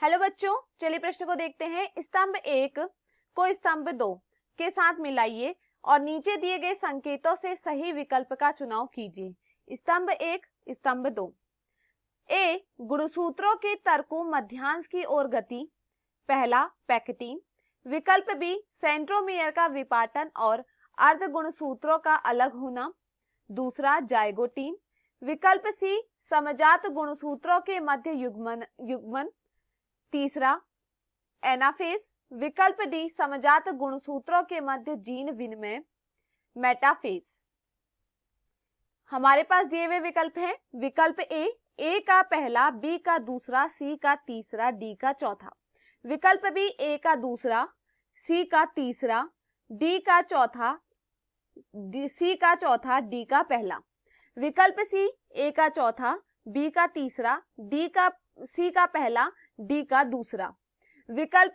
Hello बच्चों, चलिए प्रश्न को देखते हैं। स्तंभ 1 को स्तंभ 2 के साथ मिलाइए और नीचे दिए गए संकेतों से सही विकल्प का चुनाव कीजिए। स्तंभ 1, स्तंभ 2। ए, गुणसूत्रों के तर्कों मध्यांश की ओर गति। पहला, पैक्टिन। विकल्प बी, सेंट्रोमियर का विपाटन और अर्ध गुणसूत्रों का अलग होना। दूसरा, जाइगोटीन। विकल्प सी, समजात गुणसूत्रों के मध्य युग्मन। तीसरा, एनाफेज। विकल्प डी, समजात गुणसूत्रों के मध्य जीन विनिमय। मेटाफेज। हमारे पास दिए हुए विकल्प हैं। विकल्प ए का पहला, बी का दूसरा, सी का तीसरा, डी का चौथा। विकल्प बी, ए का दूसरा, सी का तीसरा, डी का चौथा, सी का चौथा, डी का पहला। विकल्प सी, ए का चौथा, बी का तीसरा, सी का पहला, डी का दूसरा। विकल्प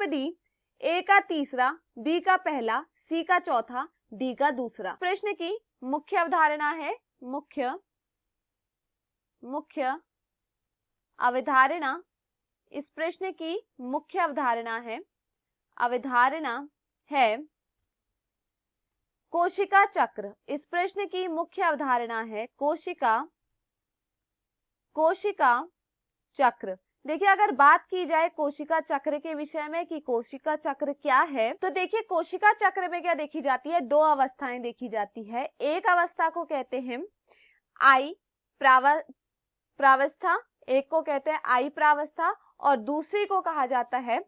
डी, ए का तीसरा, बी का पहला, सी का चौथा, डी का दूसरा। प्रश्न की मुख्य अवधारणा है, मुख्य अवधारणा। इस प्रश्न की मुख्य अवधारणा है कोशिका चक्र। इस प्रश्न की मुख्य अवधारणा है कोशिका चक्र। देखिए, अगर बात की जाए कोशिका चक्र के विषय में कि कोशिका चक्र क्या है, तो देखिए कोशिका चक्र में क्या देखी जाती है, दो अवस्थाएं देखी जाती है। एक अवस्था को कहते हैं आई प्रावस्था, एक को कहते हैं आई प्रावस्था और दूसरी को कहा जाता है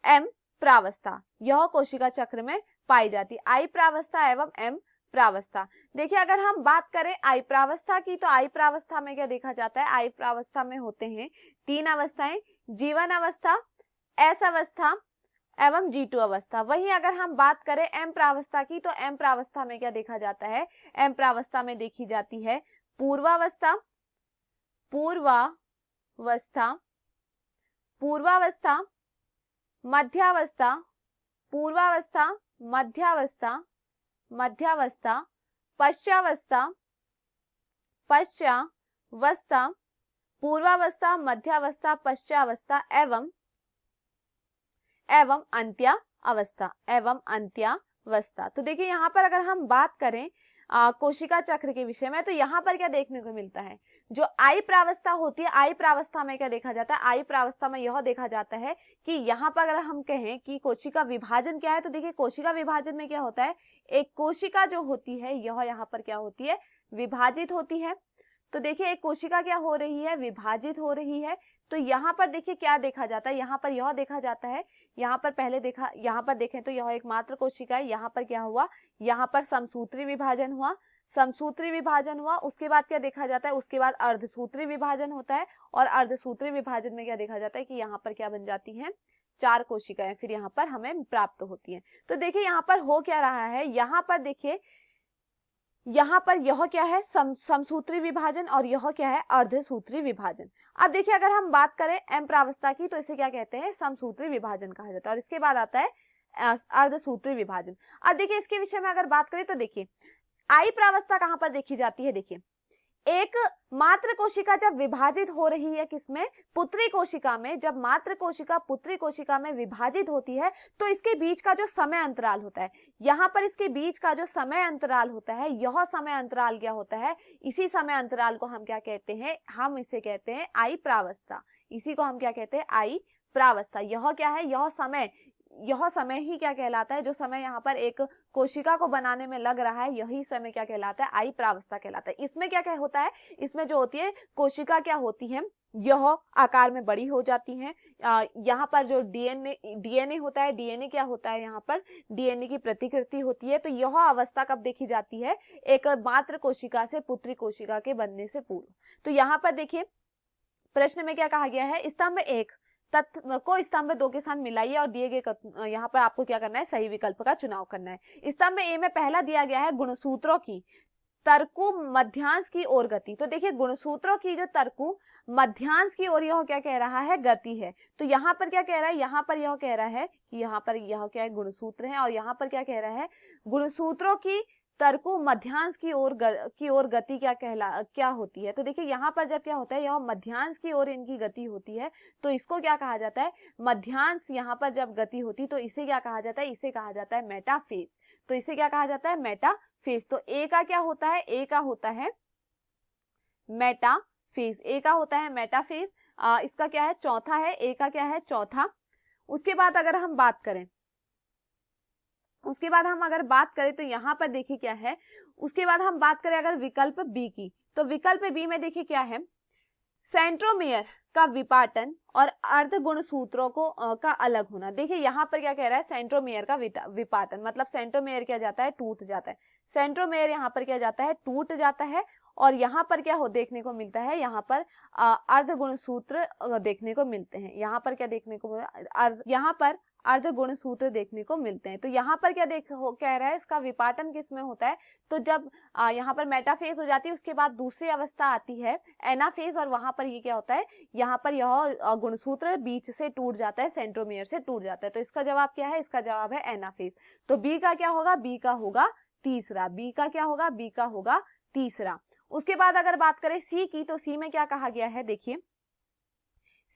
एम प्रावस्था। यह कोशिका चक्र में पाई जाती है, आई प्रावस्था एवं एम प्रावस्था। देखिए, अगर हम बात करें आई प्रावस्था की, तो आई प्रावस्था में क्या देखा जाता है, आई प्रावस्था में होते हैं तीन अवस्थाएं, जीवन अवस्था, एस अवस्था एवं G2 अवस्था। वहीं अगर हम बात करें एम प्रावस्था की, तो एम प्रावस्था में क्या देखा जाता है, एम प्रावस्था में देखी जाती है पूर्वावस्था, मध्यावस्था, पश्चावस्था, पूर्वावस्था, मध्यावस्था, पश्चावस्था एवं अंत्यावस्था। तो देखिए, यहाँ पर अगर हम बात करें कोशिका चक्र के विषय में, तो यहाँ पर क्या देखने को मिलता है, जो आई प्रावस्था होती है, आई प्रावस्था में क्या देखा जाता है, आई प्रावस्था में यह देखा जाता है कि यहाँ पर अगर हम कहें कि कोशिका विभाजन क्या है, तो देखिए कोशिका विभाजन में क्या होता है, एक कोशिका जो होती है यह यहाँ पर क्या होती है, विभाजित होती है। तो देखिए, एक कोशिका क्या हो रही है, विभाजित हो रही है। तो यहाँ पर देखिए क्या देखा जाता है, यहाँ पर यह देखा जाता है, यहाँ पर देखें तो यह एक मात्र कोशिका है। यहाँ पर क्या हुआ, यहाँ पर समसूत्री विभाजन हुआ, उसके बाद क्या देखा जाता है, उसके बाद अर्धसूत्री विभाजन होता है और अर्धसूत्री विभाजन में क्या देखा जाता है कि यहाँ पर क्या बन जाती हैं, चार कोशिकाएं फिर यहाँ पर हमें प्राप्त होती हैं। तो देखिए, यहाँ पर हो क्या रहा है, यहाँ पर देखिए, यहाँ पर यह क्या है, समसूत्री विभाजन और यह क्या है, अर्धसूत्री विभाजन। अब देखिए, अगर हम बात करें एम प्रावस्था की, तो इसे क्या कहते हैं, समसूत्री विभाजन कहा जाता है और इसके बाद आता है अर्धसूत्री विभाजन। अब देखिए, इसके विषय में अगर बात करें तो देखिए, आई प्रावस्था कहां पर देखी जाती है, देखिए एक मात्र कोशिका जब विभाजित हो रही है, किसमें, पुत्री कोशिका में, जब मात्र कोशिका पुत्री कोशिका में विभाजित होती है, तो इसके बीच का जो समय अंतराल होता है, यहाँ पर इसके बीच का जो समय अंतराल होता है, यह समय अंतराल क्या होता है, इसी समय अंतराल को हम क्या कहते हैं, हम इसे कहते हैं आई प्रावस्था। इसी को हम क्या कहते हैं, आई प्रावस्था। यह क्या है, यह समय ही क्या कहलाता है, जो समय यहाँ पर एक कोशिका को बनाने में लग रहा है, यही समय क्या कहलाता है, आई प्रावस्था कहलाता है। इसमें क्या क्या होता है, इसमें जो होती है कोशिका क्या होती है, यह आकार में बड़ी हो जाती है। यहाँ पर जो डीएनए होता है, डीएनए क्या होता है, यहाँ पर डीएनए की प्रतिकृति होती है। तो यह अवस्था कब देखी जाती है, एक मात्र कोशिका से पुत्री कोशिका के बनने से पूर्व। तो यहाँ पर देखिए, प्रश्न में क्या कहा गया है, स्तंभ 1 तत्व को स्तंभ 2 के साथ मिलाइए और दिए गए, यहाँ पर आपको क्या करना है, सही विकल्प का चुनाव करना है। स्तंभ ए में पहला दिया गया है गुणसूत्रों की तर्कु मध्यांश की ओर गति। तो देखिए, गुणसूत्रों की जो तर्कु मध्यांश की ओर यह क्या कह रहा है, गति है। तो यहाँ पर क्या कह रहा है, यहाँ पर यह कह रहा है कि यहाँ पर यह क्या है, गुणसूत्र है और यहाँ पर क्या कह रहा है, गुणसूत्रों की तरकु मध्यांश की ओर गति क्या होती है। तो देखिए यहाँ पर जब क्या होता है, यह मध्यांश की ओर इनकी गति होती है, तो इसको क्या कहा जाता है, मध्यांश यहाँ पर जब गति होती तो इसे क्या कहा जाता है, इसे कहा जाता है मेटाफेज। तो इसे क्या कहा जाता है, मेटाफेज। तो ए का क्या होता है, ए का होता है मेटाफेज, ए का होता है मेटाफेज। इसका क्या है, चौथा है, ए का क्या है, चौथा। उसके बाद अगर हम बात करें, अगर बात करें तो यहाँ पर देखिए क्या है, उसके बाद हम बात करें अगर विकल्प बी की, तो विकल्प बी में देखिए क्या है, सेंट्रोमेयर का विपाटन और अर्ध गुणसूत्रों का अलग होना। देखिए यहाँ पर क्या कह रहा है, सेंट्रोमेयर का विपाटन, मतलब सेंट्रोमेयर क्या जाता है, टूट जाता है। सेंट्रोमेयर यहाँ पर क्या जाता है, टूट जाता है। और यहाँ पर क्या देखने को मिलता है, यहाँ पर अर्ध गुणसूत्र देखने को मिलते हैं। यहाँ पर क्या देखने को, यहाँ पर अर्ध गुणसूत्र देखने को मिलते हैं। तो यहाँ पर क्या कह रहा है, इसका विपाटन किस में होता है, तो जब यहाँ पर मेटाफेज हो जाती है, उसके बाद दूसरी अवस्था आती है एनाफेज, और वहां पर ये क्या होता है, यहाँ पर यह गुणसूत्र बीच से टूट जाता है, सेंट्रोमियर से टूट जाता है। तो इसका जवाब क्या है, इसका जवाब है एनाफेज। तो बी का क्या होगा, बी का होगा तीसरा, बी का क्या होगा, बी का होगा तीसरा। उसके बाद अगर बात करें सी की, तो सी में क्या कहा गया है, देखिए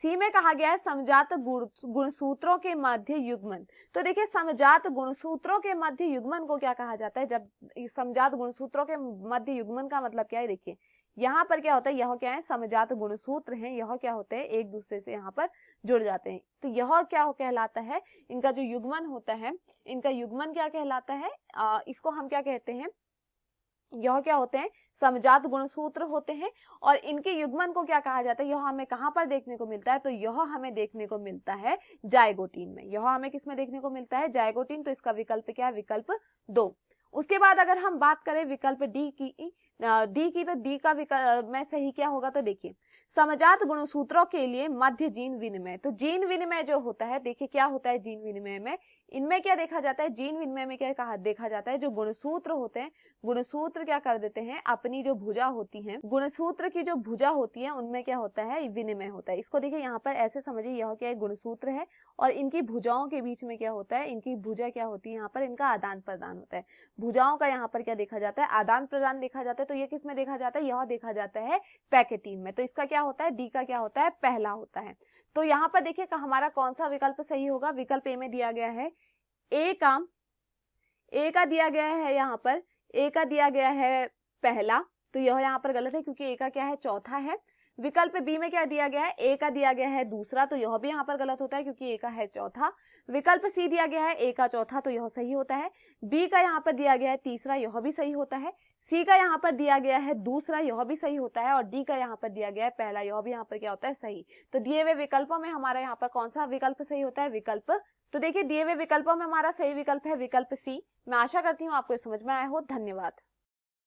सी में कहा गया है समजात गुणसूत्रों के मध्य युग्मन। तो देखिए समजात गुणसूत्रों के मध्य युग्मन को क्या कहा जाता है, जब समजात गुणसूत्रों के मध्य युग्मन का मतलब क्या है, देखिए यहाँ पर क्या होता है, यह क्या है, समजात गुणसूत्र हैं, यह क्या होते हैं, एक दूसरे से यहाँ पर जुड़ जाते हैं। तो यह क्या कहलाता है, इनका जो युग्मन होता है, इनका युग्मन क्या कहलाता है, इसको हम क्या कहते हैं, यह क्या होते हैं, समजात गुणसूत्र होते हैं। और इनके युग्मन को क्या कहा जाता है, यह हमें कहां पर देखने को मिलता है, तो यह हमें देखने को मिलता है जाइगोटीन में। यह हमें किस में देखने को मिलता है, जाइगोटीन। तो इसका विकल्प क्या है, विकल्प 2। उसके बाद अगर हम बात करें विकल्प डी की, तो डी का विकल्प में सही क्या होगा, तो देखिए समजात गुणसूत्रों के लिए मध्य जीन विनिमय। तो जीन विनिमय जो होता है, देखिए क्या होता है जीन विनिमय में, इनमें क्या देखा जाता है, जीन विनिमय में क्या कहा देखा जाता है, जो गुणसूत्र होते हैं, गुणसूत्र क्या कर देते हैं, अपनी जो भुजा होती है, गुणसूत्र की जो भुजा होती है, उनमें क्या होता है, विनिमय होता है। इसको देखिए यहाँ पर ऐसे समझिए, यह क्या है, गुणसूत्र है, और इनकी भुजाओं के बीच में क्या होता है, इनकी भुजा क्या होती है, यहाँ पर इनका आदान प्रदान होता है। भुजाओं का यहाँ पर क्या देखा जाता है, आदान प्रदान देखा जाता है। तो ये किस में देखा जाता है, यह देखा जाता है पैकेटीन में। तो इसका क्या होता है, डी का क्या होता है, पहला होता है। तो यहाँ पर देखिए हमारा कौन सा विकल्प सही होगा, विकल्प ए में दिया गया है ए का दिया गया है, यहाँ पर ए का दिया गया है पहला, तो यह यहाँ पर गलत है क्योंकि ए का क्या है, चौथा है। विकल्प बी में क्या दिया गया है, ए का दिया गया है दूसरा, तो यह भी यहाँ पर गलत होता है क्योंकि ए का है चौथा। विकल्प सी दिया गया है ए का चौथा, तो यह सही होता है। बी का यहाँ पर दिया गया है तीसरा, यह भी सही होता है। सी का यहाँ पर दिया गया है दूसरा, यह भी सही होता है। और डी का यहाँ पर दिया गया है पहला, यह भी यहाँ पर क्या होता है, सही। तो दिए हुए विकल्पों में हमारा यहाँ पर कौन सा विकल्प सही होता है, विकल्प। तो देखिए दिए हुए विकल्पों में हमारा सही विकल्प है विकल्प सी। मैं आशा करती हूँ आपको समझ में आया हो। धन्यवाद।